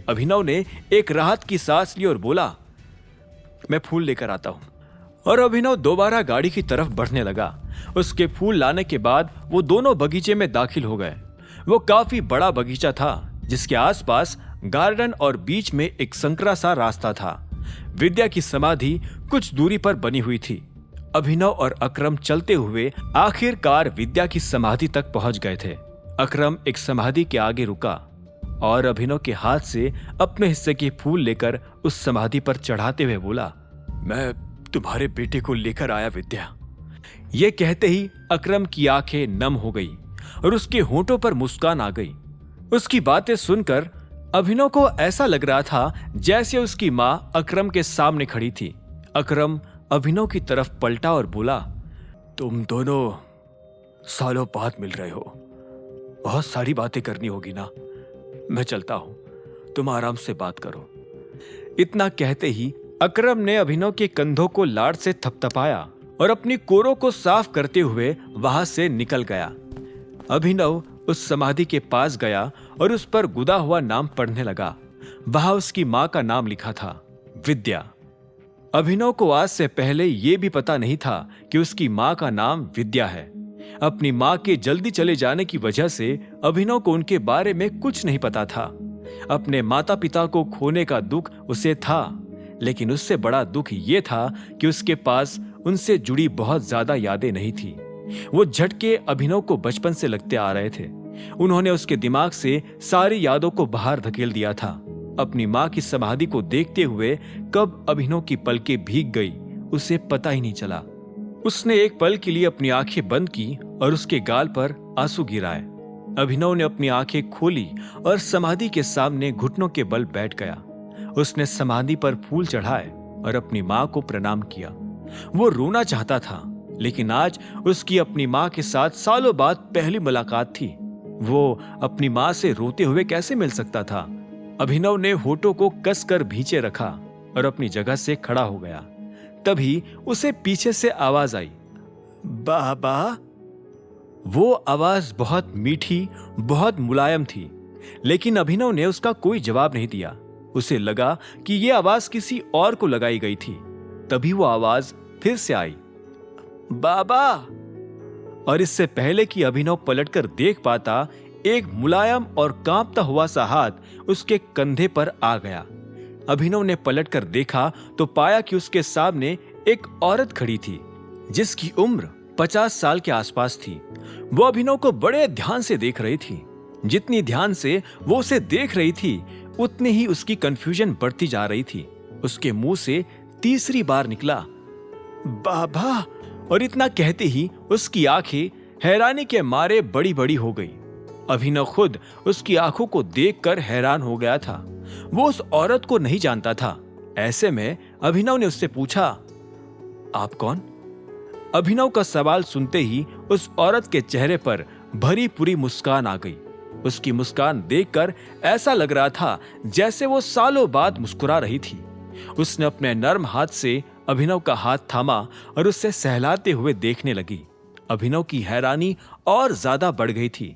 अभिनव ने एक राहत की सांस ली और बोला, मैं फूल लेकर आता हूं। और अभिनव दोबारा गाड़ी की तरफ बढ़ने लगा। उसके फूल लाने के बाद वो दोनों बगीचे में दाखिल हो गए। वो काफी बड़ा बगीचा था जिसके आसपास गार्डन और बीच में एक संकरा सा रास्ता था। विद्या की समाधि कुछ दूरी पर बनी हुई थी। अभिनव और अकरम चलते हुए आखिरकार विद्या की समाधि तक पहुंच गए थे। अकरम एक समाधि के आगे रुका और अभिनव के हाथ से अपने हिस्से के फूल लेकर उस समाधि पर चढ़ाते हुए बोला, मैं तुम्हारे बेटे को लेकर आया विद्या। ये कहते ही अकरम की आंखें नम हो गई और उसके होंठों पर मुस्कान आ गई। उसकी बातें सुनकर अभिनव को ऐसा लग रहा था जैसे उसकी मां अकरम के सामने खड़ी थी। अकरम अभिनव की तरफ पलटा और बोला, तुम दोनों सालों बाद मिल रहे हो, बहुत सारी बातें करनी होगी ना। मैं चलता हूं, तुम आराम से बात करो। इतना कहते ही अकरम ने अभिनव के कंधों को लाड़ से थपथपाया और अपनी कोरों को साफ करते हुए वहां से निकल गया। अभिनव उस समाधि के पास गया और उस पर गुदा हुआ नाम पढ़ने लगा। वहां उसकी मां का नाम लिखा था, विद्या। अभिनव को आज से पहले यह भी पता नहीं था कि उसकी मां का नाम विद्या है। अपनी मां के जल्दी चले जाने की वजह से अभिनव को उनके बारे में कुछ नहीं पता था। अपने माता पिता को खोने का दुख उसे था, लेकिन उससे बड़ा दुख ये था कि उसके पास उनसे जुड़ी बहुत ज्यादा यादें नहीं थी। वो झटके अभिनव को बचपन से लगते आ रहे थे। उन्होंने उसके दिमाग से सारी यादों को बाहर धकेल दिया था। अपनी मां की समाधि को देखते हुए कब अभिनव की पलकें भीग गई उसे पता ही नहीं चला। उसने एक पल के लिए अपनी आंखें बंद की और उसके गाल पर आंसू गिराए। अभिनव ने अपनी आंखें खोली और समाधि के सामने घुटनों के बल बैठ गया। उसने समाधि पर फूल चढ़ाए और अपनी मां को प्रणाम किया। वो रोना चाहता था, लेकिन आज उसकी अपनी मां के साथ सालों बाद पहली मुलाकात थी। वो अपनी मां से रोते हुए कैसे मिल सकता था। अभिनव ने होठों को कसकर भींचे रखा और अपनी जगह से खड़ा हो गया। तभी उसे पीछे से आवाज आई, बाबा। वो आवाज बहुत मीठी, बहुत मुलायम थी, लेकिन अभिनव ने उसका कोई जवाब नहीं दिया। उसे लगा कि यह आवाज किसी और को लगाई गई थी। तभी वो आवाज फिर से आई, बाबा। और इससे पहले कि अभिनव पलटकर देख पाता, एक मुलायम और कांपता हुआ सा हाथ उसके कंधे पर आ गया। अभिनव ने पलटकर देखा तो पाया कि उसके सामने एक औरत खड़ी थी जिसकी उम्र 50 साल के आसपास थी। वो अभिनव को बड़े ध्यान से देख रही थी। जितनी ध्यान से वो उसे देख रही थी, उतनी ही उसकी कंफ्यूजन बढ़ती जा रही थी। उसके मुंह से तीसरी बार निकला, बाबा। और इतना कहते ही उसकी आंखें हैरानी के मारे बड़ी बड़ी हो गई। अभिनव खुद उसकी आंखों को देखकर हैरान हो गया था। वो उस औरत को नहीं जानता था। ऐसे में अभिनव ने उससे पूछा, आप कौन? अभिनव का सवाल सुनते ही उस औरत के चेहरे पर भरी पूरी मुस्कान आ गई। उसकी मुस्कान देखकर ऐसा लग रहा था जैसे वो सालों बाद मुस्कुरा रही थी। उसने अपने नर्म हाथ से अभिनव का हाथ थामा और उससे सहलाते हुए देखने लगी। अभिनव की हैरानी और ज्यादा बढ़ गई थी।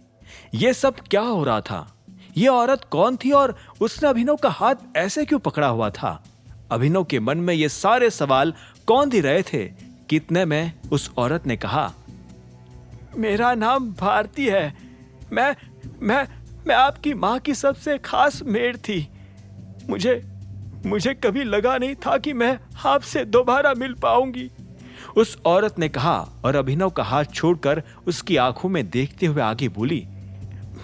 यह सब क्या हो रहा था? यह औरत कौन थी और उसने अभिनव का हाथ ऐसे क्यों पकड़ा हुआ था? अभिनव के मन में ये सारे सवाल कौन दे रहे थे। कितने में उस औरत ने कहा, मेरा नाम भारती है। मैं आपकी माँ की सबसे खास मेड़ थी। मुझे कभी लगा नहीं था कि मैं आपसे दोबारा मिल पाऊंगी, उस औरत ने कहा और अभिनव का हाथ छोड़कर उसकी आंखों में देखते हुए आगे बोली,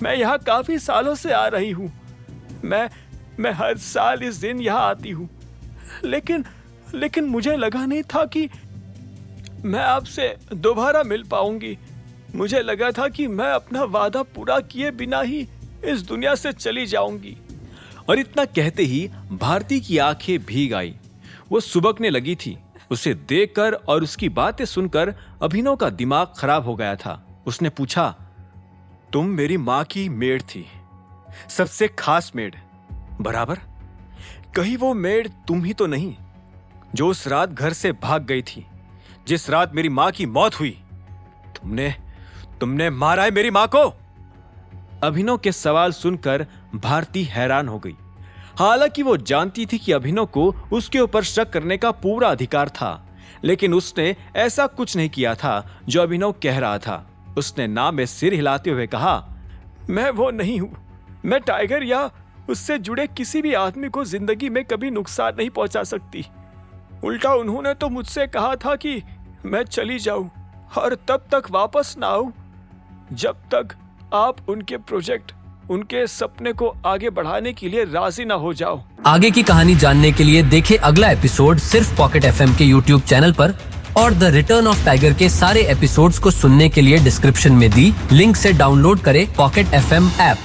मैं यहाँ काफी सालों से आ रही हूँ। मैं हर साल इस दिन यहाँ आती हूँ, लेकिन मुझे लगा नहीं था कि मैं आपसे दोबारा मिल पाऊंगी। मुझे लगा था कि मैं अपना वादा पूरा किए बिना ही इस दुनिया से चली जाऊंगी। और इतना कहते ही भारती की आंखें भीग आई। वो सुबकने लगी थी। उसे देखकर और उसकी बातें सुनकर अभिनव का दिमाग खराब हो गया था। उसने पूछा, तुम मेरी मां की मेड़ थी, सबसे खास मेड़, बराबर? कहीं वो मेड़ तुम ही तो नहीं जो उस रात घर से भाग गई थी, जिस रात मेरी मां की मौत हुई? तुमने मारा है मेरी मां को? अभिनव के सवाल सुनकर भारती हैरान हो गई। हालांकि वो जानती थी कि अभिनव को उसके ऊपर शक करने का पूरा अधिकार था, लेकिन उसने ऐसा कुछ नहीं किया था जो अभिनव कह रहा था। उसने ना में सिर हिलाते हुए कहा, मैं वो नहीं हूं। मैं टाइगर या उससे जुड़े किसी भी आदमी को जिंदगी में कभी नुकसान नहीं पहुंचा सकती। उल्टा उन्होंने तो मुझसे कहा था कि मैं चली जाऊं और तब तक वापस ना आऊं जब तक आप उनके प्रोजेक्ट, उनके सपने को आगे बढ़ाने के लिए राजी ना हो जाओ। आगे की कहानी जानने के लिए देखें अगला एपिसोड सिर्फ पॉकेट एफएम के यूट्यूब चैनल पर, और द रिटर्न ऑफ टाइगर के सारे एपिसोड्स को सुनने के लिए डिस्क्रिप्शन में दी लिंक से डाउनलोड करें पॉकेट एफएम ऐप।